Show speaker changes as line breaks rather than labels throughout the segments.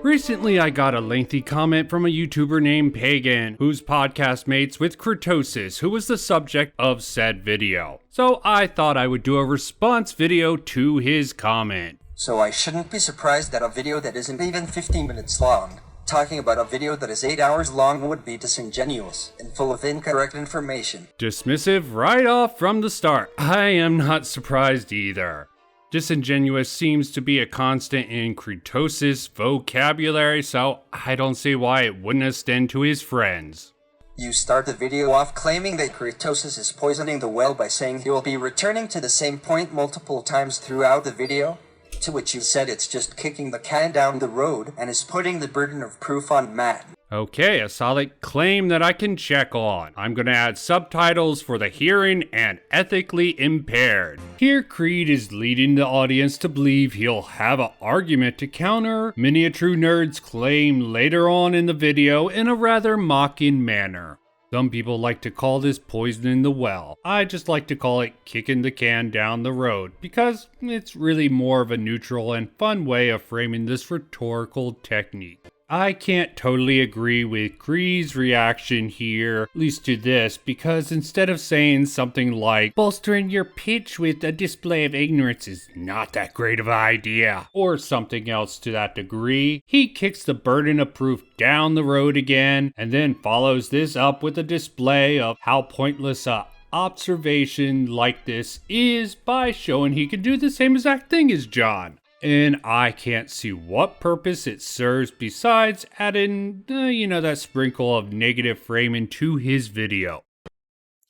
Recently, I got a lengthy comment from a YouTuber named Pagan, whose podcast mates with Creetosis, who was the subject of said video. So I thought I would do a response video to his comment.
So I shouldn't be surprised that a video that isn't even 15 minutes long, talking about a video that is 8 hours long, would be disingenuous and full of incorrect information.
Dismissive right off from the start. I am not surprised either. Disingenuous seems to be a constant in Creetosis' vocabulary, so I don't see why it wouldn't extend to his friends.
You start the video off claiming that Creetosis is poisoning the well by saying he will be returning to the same point multiple times throughout the video, to which you said it's just kicking the can down the road and is putting the burden of proof on Matt.
Okay, a solid claim that I can check on. I'm gonna add subtitles for the hearing and ethically impaired. Here, Creed is leading the audience to believe he'll have an argument to counter Miniature Nerd's claim later on in the video in a rather mocking manner. Some people like to call this poisoning the well. I just like to call it kicking the can down the road because it's really more of a neutral and fun way of framing this rhetorical technique. I can't totally agree with Creed's reaction here, at least to this, because instead of saying something like, bolstering your pitch with a display of ignorance is not that great of an idea, or something else to that degree, he kicks the burden of proof down the road again, and then follows this up with a display of how pointless a observation like this is by showing he can do the same exact thing as John. And I can't see what purpose it serves besides adding, that sprinkle of negative framing to his video.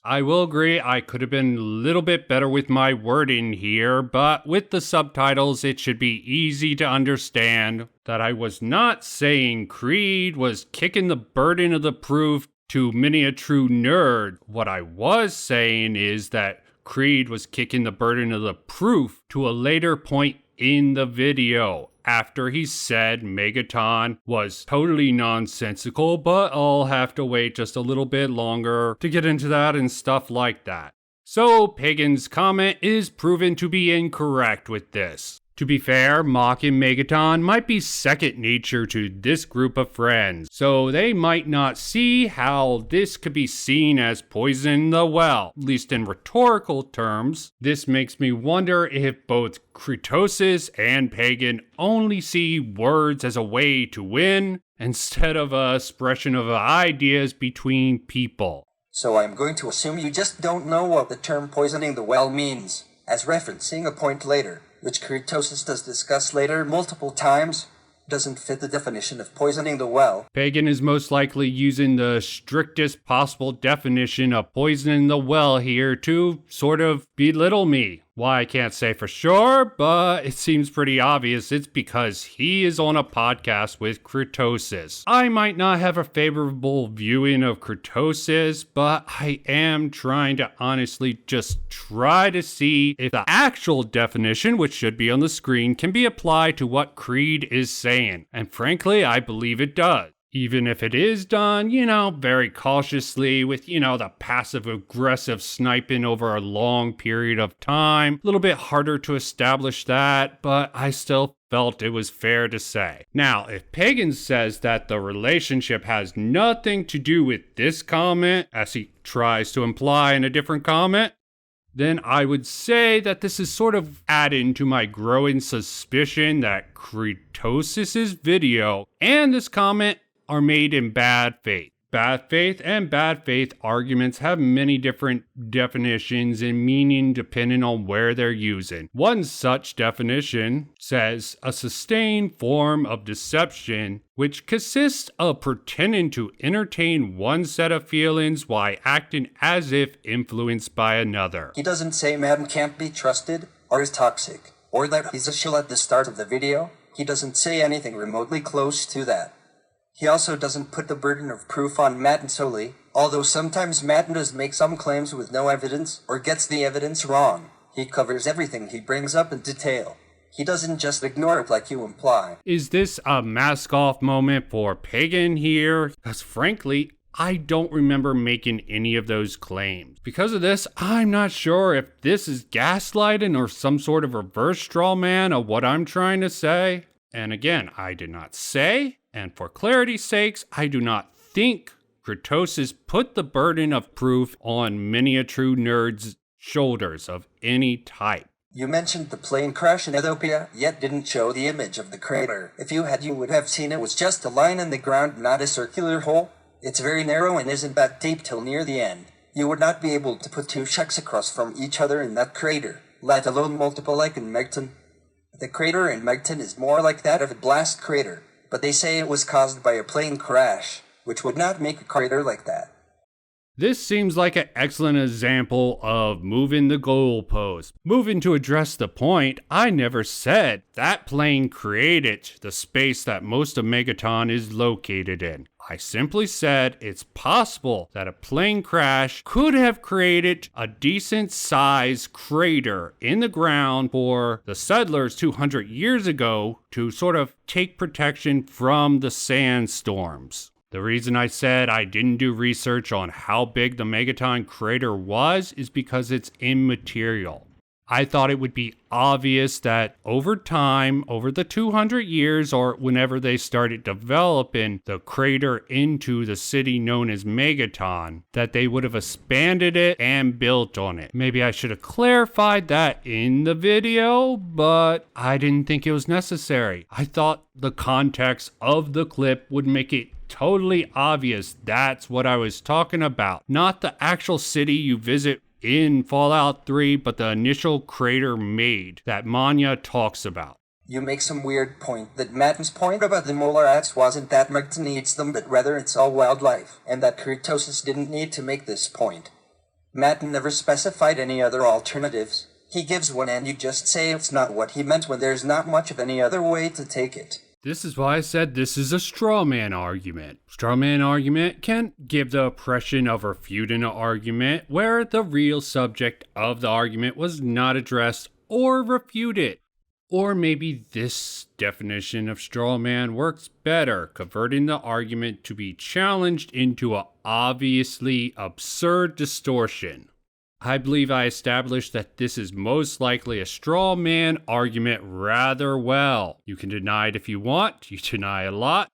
I will agree I could have been a little bit better with my wording here, but with the subtitles it should be easy to understand that I was not saying Creed was kicking the burden of the proof to Miniature Nerd. What I was saying is that Creed was kicking the burden of the proof to a later point in the video, after he said Megaton was totally nonsensical, but I'll have to wait just a little bit longer to get into that and stuff like that. So Pagan's comment is proven to be incorrect with this. To be fair, mocking Megaton might be second nature to this group of friends, so they might not see how this could be seen as poisoning the well, at least in rhetorical terms. This makes me wonder if both Creetosis and Pagan only see words as a way to win, instead of a expression of ideas between people.
So I'm going to assume you just don't know what the term poisoning the well means, as referencing a point later, which Creetosis does discuss later multiple times, doesn't fit the definition of poisoning the well.
Pagan is most likely using the strictest possible definition of poisoning the well here to sort of belittle me. Why, I can't say for sure, but it seems pretty obvious it's because he is on a podcast with Creetosis. I might not have a favorable viewing of Creetosis, but I am trying to honestly just try to see if the actual definition, which should be on the screen, can be applied to what Creed is saying. And frankly, I believe it does. Even if it is done, very cautiously with, the passive-aggressive sniping over a long period of time. A little bit harder to establish that, but I still felt it was fair to say. Now, if Pagan says that the relationship has nothing to do with this comment, as he tries to imply in a different comment, then I would say that this is sort of adding to my growing suspicion that Creetosis' video and this comment are made in bad faith. Bad faith and bad faith arguments have many different definitions and meaning depending on where they're using. One such definition says a sustained form of deception which consists of pretending to entertain one set of feelings while acting as if influenced by another.
He doesn't say Madden can't be trusted or is toxic, or that he's a shill at the start of the video. He doesn't say anything remotely close to that. He also doesn't put the burden of proof on Madden solely, although sometimes Madden does make some claims with no evidence or gets the evidence wrong. He covers everything he brings up in detail. He doesn't just ignore it like you imply.
Is this a mask-off moment for Pagan here? Because frankly, I don't remember making any of those claims. Because of this, I'm not sure if this is gaslighting or some sort of reverse straw man of what I'm trying to say. And again, I did not say, and for clarity's sakes, I do not think Creetosis put the burden of proof on many a true nerd's shoulders of any type.
You mentioned the plane crash in Ethiopia, yet didn't show the image of the crater. If you had, you would have seen it was just a line in the ground, not a circular hole. It's very narrow and isn't that deep till near the end. You would not be able to put two checks across from each other in that crater, let alone multiple like in Megton. The crater in Megton is more like that of a blast crater, but they say it was caused by a plane crash, which would not make a crater like that.
This seems like an excellent example of moving the goalpost. Moving to address the point, I never said that plane created the space that most of Megaton is located in. I simply said it's possible that a plane crash could have created a decent sized crater in the ground for the settlers 200 years ago to sort of take protection from the sandstorms. The reason I said I didn't do research on how big the Megaton crater was is because it's immaterial. I thought it would be obvious that over time, over the 200 years or whenever they started developing the crater into the city known as Megaton, that they would have expanded it and built on it. Maybe I should have clarified that in the video, but I didn't think it was necessary. I thought the context of the clip would make it totally obvious that's what I was talking about. Not the actual city you visit in Fallout 3, but the initial crater made that Manya talks about.
You make some weird point that Matten's point about the molar rats wasn't that Megton needs them, but rather it's all wildlife, and that Creetosis didn't need to make this point. Matten never specified any other alternatives. He gives one and you just say it's not what he meant when there's not much of any other way to take it.
This is why I said this is a straw man argument. Straw man argument can give the impression of refuting an argument where the real subject of the argument was not addressed or refuted. Or maybe this definition of straw man works better, converting the argument to be challenged into an obviously absurd distortion. I believe I established that this is most likely a straw man argument rather well. You can deny it if you want, you deny a lot.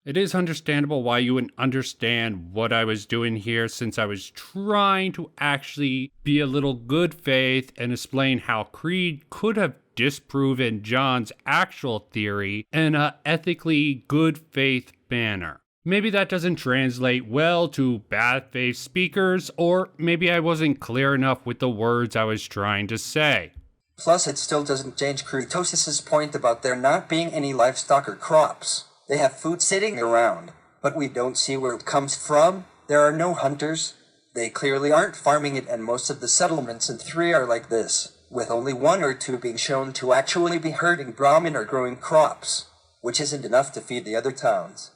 It is understandable why you wouldn't understand what I was doing here, since I was trying to actually be a little good faith and explain how Creed could have disproven John's actual theory in an ethically good faith manner. Maybe that doesn't translate well to bad faith speakers, or maybe I wasn't clear enough with the words I was trying to say.
Plus, it still doesn't change Creetosis' point about there not being any livestock or crops. They have food sitting around, but we don't see where it comes from. There are no hunters. They clearly aren't farming it, and most of the settlements in 3 are like this, with only 1 or 2 being shown to actually be herding Brahmin or growing crops, which isn't enough to feed the other towns.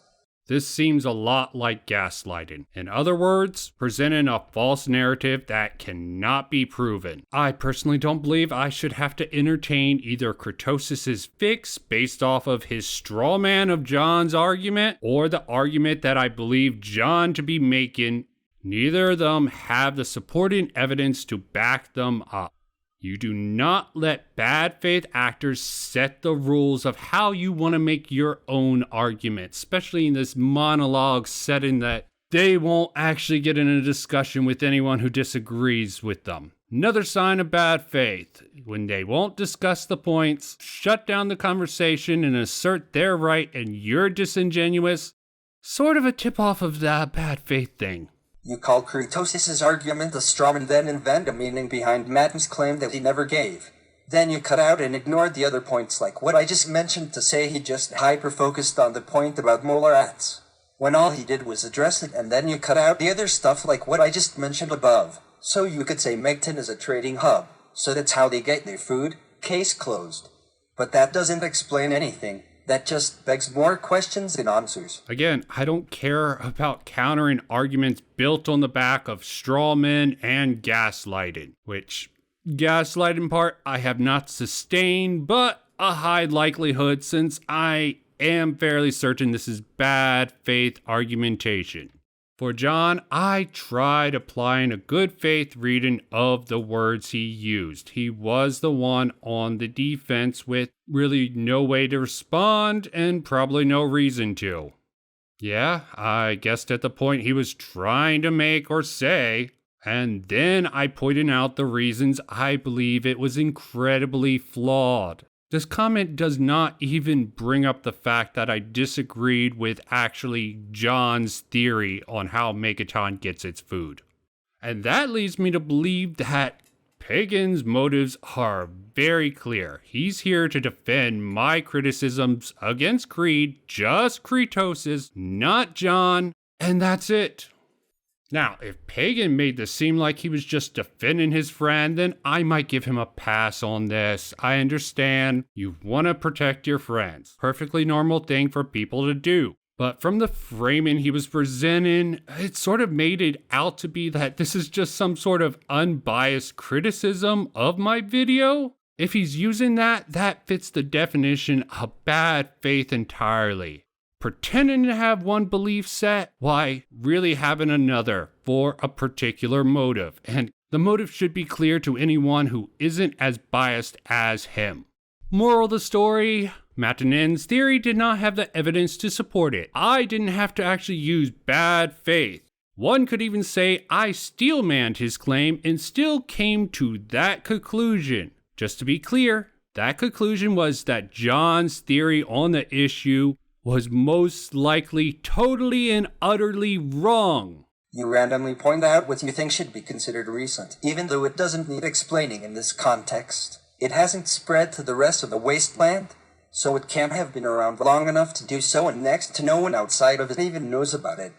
This seems a lot like gaslighting. In other words, presenting a false narrative that cannot be proven. I personally don't believe I should have to entertain either Creetosis' fix based off of his straw man of John's argument, or the argument that I believe John to be making. Neither of them have the supporting evidence to back them up. You do not let bad faith actors set the rules of how you want to make your own argument, especially in this monologue setting that they won't actually get in a discussion with anyone who disagrees with them. Another sign of bad faith, when they won't discuss the points, shut down the conversation and assert their right and you're disingenuous. Sort of a tip-off of that bad faith thing.
You call Creetosis' argument a straw and then invent a meaning behind Matten's claim that he never gave. Then you cut out and ignored the other points like what I just mentioned to say he just hyper-focused on the point about molar rats, when all he did was address it, and then you cut out the other stuff like what I just mentioned above. So you could say Megton is a trading hub, so that's how they get their food, case closed. But that doesn't explain anything. That just begs more questions than answers.
Again, I don't care about countering arguments built on the back of straw men and gaslighting, which gaslighting part I have not sustained, but a high likelihood since I am fairly certain this is bad faith argumentation. For John, I tried applying a good faith reading of the words he used. He was the one on the defense with really no way to respond and probably no reason to. Yeah, I guessed at the point he was trying to make or say, and then I pointed out the reasons I believe it was incredibly flawed. This comment does not even bring up the fact that I disagreed with actually John's theory on how Megaton gets its food. And that leads me to believe that Pagan's motives are very clear. He's here to defend my criticisms against Creed, just Creetosis, not John, and that's it. Now, if Pagan made this seem like he was just defending his friend, then I might give him a pass on this. I understand you want to protect your friends. Perfectly normal thing for people to do. But from the framing he was presenting, it sort of made it out to be that this is just some sort of unbiased criticism of my video. If he's using that, that fits the definition of bad faith entirely. Pretending to have one belief set, why really having another for a particular motive. And the motive should be clear to anyone who isn't as biased as him. Moral of the story, Matinen's theory did not have the evidence to support it. I didn't have to actually use bad faith. One could even say I steelmanned his claim and still came to that conclusion. Just to be clear, that conclusion was that John's theory on the issue was most likely totally and utterly wrong.
You randomly point out what you think should be considered recent, even though it doesn't need explaining in this context. It hasn't spread to the rest of the wasteland, so it can't have been around long enough to do so, and next to no one outside of it even knows about it.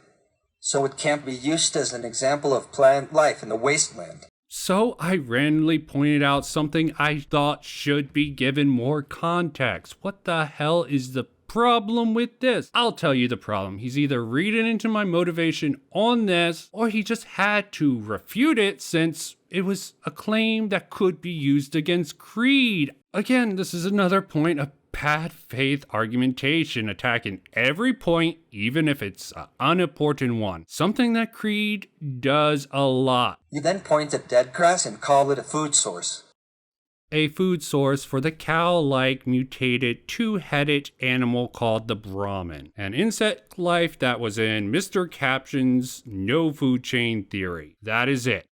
So it can't be used as an example of plant life in the wasteland.
So I randomly pointed out something I thought should be given more context. What the hell is the problem with this? I'll tell you the problem. He's either reading into my motivation on this, or he just had to refute it since it was a claim that could be used against Creed. Again, this is another point of bad faith argumentation, attacking every point, even if it's an unimportant one. Something that Creed does a lot.
You then point at dead grass and call it a food source.
A food source for the cow-like mutated two-headed animal called the Brahmin, an insect life that was in Mr. Caption's no food chain theory. That is it.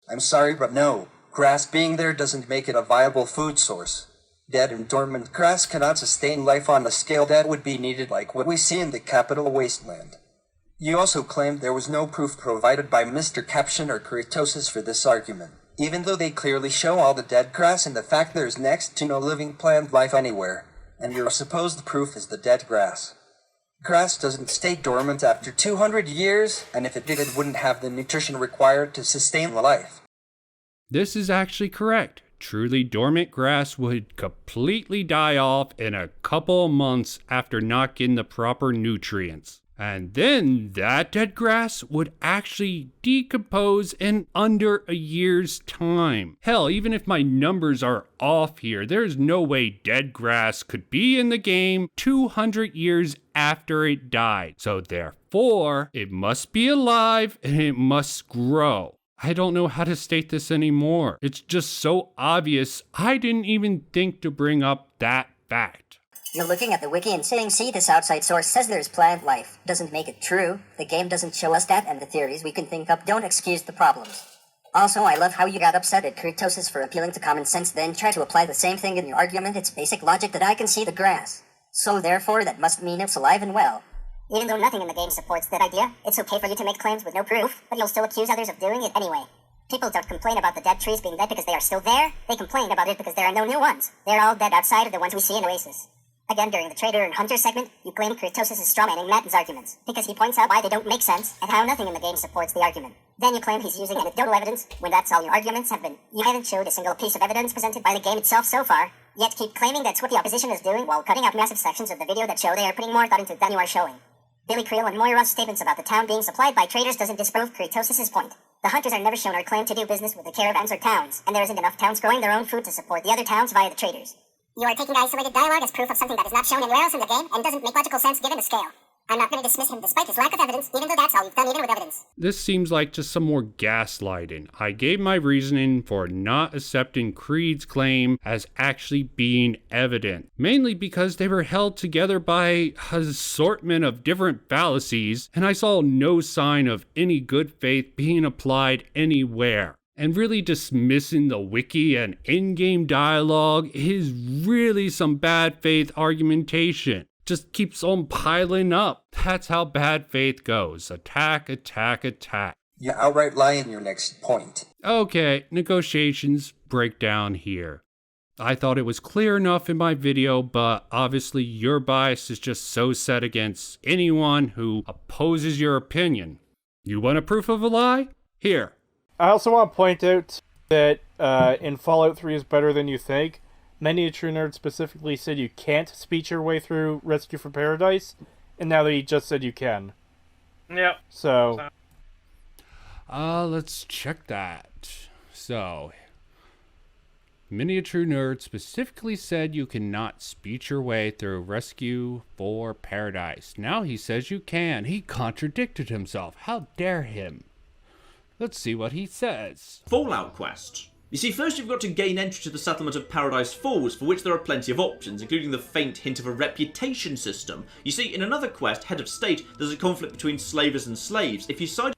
I'm sorry, but no. Grass being there doesn't make it a viable food source. Dead and dormant grass cannot sustain life on a scale that would be needed like what we see in the capital wasteland. You also claimed there was no proof provided by Mr. Caption or Creetosis for this argument, even though they clearly show all the dead grass and the fact there's next to no living plant life anywhere, and your supposed proof is the dead grass. Grass doesn't stay dormant after 200 years, and if it did, it wouldn't have the nutrition required to sustain life.
This is actually correct. Truly dormant grass would completely die off in a couple of months after not getting the proper nutrients. And then that dead grass would actually decompose in under a year's time. Hell, even if my numbers are off here, there's no way dead grass could be in the game 200 years after it died. So therefore, it must be alive and it must grow. I don't know how to state this anymore. It's just so obvious, I didn't even think to bring up that fact.
You're looking at the wiki and saying, see, this outside source says there's plant life. Doesn't make it true. The game doesn't show us that, and the theories we can think up don't excuse the problems. Also, I love how you got upset at Creetosis for appealing to common sense, then try to apply the same thing in your argument. It's basic logic that I can see the grass. So therefore, that must mean it's alive and well.
Even though nothing in the game supports that idea, it's okay for you to make claims with no proof, but you'll still accuse others of doing it anyway. People don't complain about the dead trees being dead because they are still there. They complain about it because there are no new ones. They're all dead outside of the ones we see in Oasis. Again, during the Trader and Hunter segment, you claim Creetosis is strawmanning Matten's arguments, because he points out why they don't make sense, and how nothing in the game supports the argument. Then you claim he's using anecdotal evidence, when that's all your arguments have been. You haven't showed a single piece of evidence presented by the game itself so far, yet keep claiming that's what the opposition is doing while cutting out massive sections of the video that show they are putting more thought into it than you are showing. Billy Creel and Moira's statements about the town being supplied by traders doesn't disprove Creetosis' point. The Hunters are never shown or claimed to do business with the caravans or towns, and there isn't enough towns growing their own food to support the other towns via the traders.
You are taking isolated dialogue as proof of something that is not shown anywhere else in the game and doesn't make logical sense given the scale.
I'm not going to dismiss him despite his lack of evidence, even though that's all you've done even with evidence.
This seems like just some more gaslighting. I gave my reasoning for not accepting Creed's claim as actually being evident, mainly because they were held together by an assortment of different fallacies, and I saw no sign of any good faith being applied anywhere. And really dismissing the wiki and in-game dialogue is really some bad faith argumentation. Just keeps on piling up. That's how bad faith goes. Attack, attack, attack.
You outright lie in your next point.
Okay, negotiations break down here. I thought it was clear enough in my video, but obviously your bias is just so set against anyone who opposes your opinion. You want a proof of a lie? Here.
I also want to point out that in Fallout 3 is Better Than You Think, many a true nerd specifically said you can't speech your way through Rescue from Paradise, and now that he just said you can.
Yep.
So.
Let's check that. So, many a true nerd specifically said you cannot speech your way through Rescue for Paradise. Now he says you can. He contradicted himself. How dare him? Let's see what he says.
Fallout quest. You see, first you've got to gain entry to the settlement of Paradise Falls, for which there are plenty of options, including the faint hint of a reputation system. You see, in another quest, Head of State, there's a conflict between slavers and slaves. If you side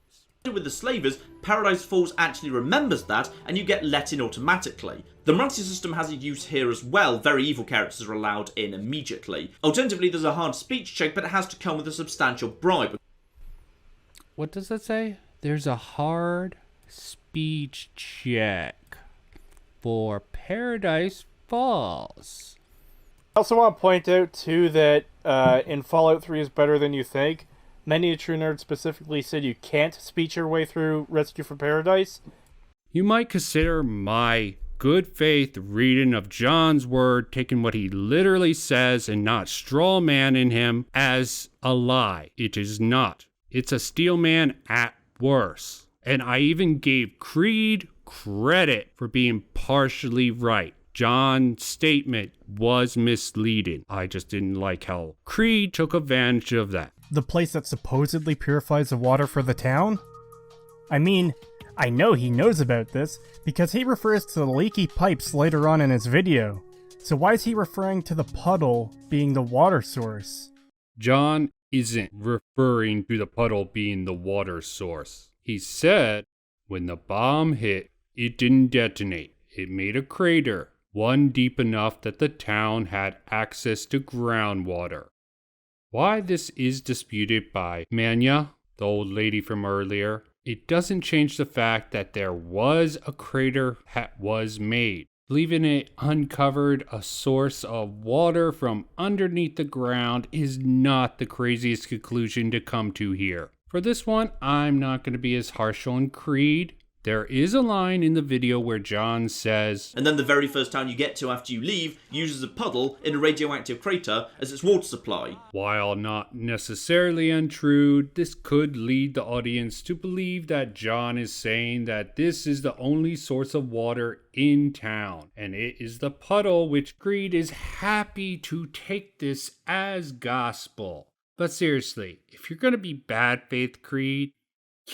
with the slavers, Paradise Falls actually remembers that, and you get let in automatically. The morality system has a use here as well. Very evil characters are allowed in immediately. Alternatively, there's a hard speech check, but it has to come with a substantial bribe.
What does that say? There's a hard speech check for Paradise Falls.
I also want to point out, too, that in Fallout 3 is Better Than You Think, many a true nerd specifically said you can't speech your way through Rescue from Paradise.
You might consider my good faith reading of John's word, taking what he literally says and not straw man in him, as a lie. It is not. It's a steel man at worst. And I even gave Creed credit for being partially right. John's statement was misleading. I just didn't like how Creed took advantage of that.
The place that supposedly purifies the water for the town? I mean, I know he knows about this because he refers to the leaky pipes later on in his video. So why is he referring to the puddle being the water source?
John isn't referring to the puddle being the water source. He said when the bomb hit, it didn't detonate. It made a crater, one deep enough that the town had access to groundwater. Why this is disputed by Manya, the old lady from earlier, it doesn't change the fact that there was a crater that was made. Leaving it uncovered a source of water from underneath the ground is not the craziest conclusion to come to here. For this one, I'm not going to be as harsh on Creed. There is a line in the video where John says,
and then the very first town you get to after you leave uses a puddle in a radioactive crater as its water supply.
While not necessarily untrue, this could lead the audience to believe that John is saying that this is the only source of water in town, and it is the puddle, which Creed is happy to take this as gospel. But seriously, if you're going to be bad faith Creed,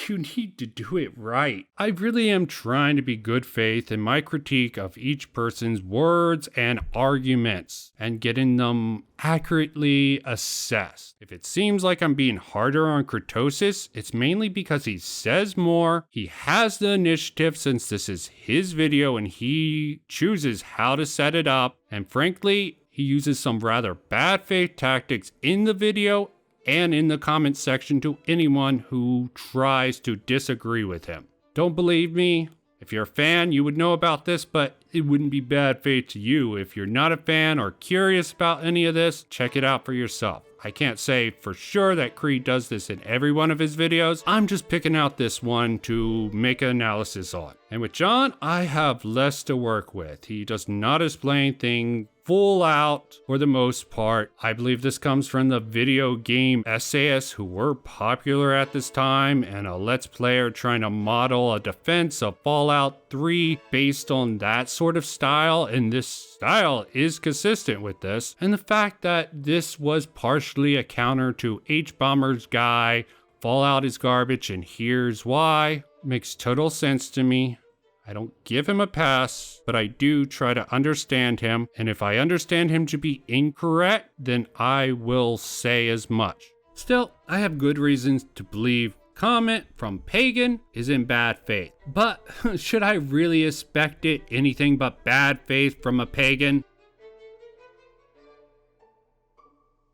you need to do it right. I really am trying to be good faith in my critique of each person's words and arguments and getting them accurately assessed. If it seems like I'm being harder on Creetosis, it's mainly because he says more, he has the initiative since this is his video and he chooses how to set it up, and frankly, he uses some rather bad faith tactics in the video and in the comment section to anyone who tries to disagree with him. Don't believe me? If you're a fan, you would know about this, but it wouldn't be bad faith to you. If you're not a fan or curious about any of this, check it out for yourself. I can't say for sure that Creed does this in every one of his videos. I'm just picking out this one to make an analysis on. And with John, I have less to work with. He does not explain things full out for the most part. I believe this comes from the video game essayists who were popular at this time and a Let's Player trying to model a defense of Fallout 3 based on that sort of style, and this style is consistent with this. And the fact that this was partially a counter to H-Bomber's guy, Fallout is garbage and here's why, makes total sense to me. I don't give him a pass, but I do try to understand him, and if I understand him to be incorrect, then I will say as much. Still, I have good reasons to believe comment from Pagan is in bad faith. But should I really expect it anything but bad faith from a Pagan?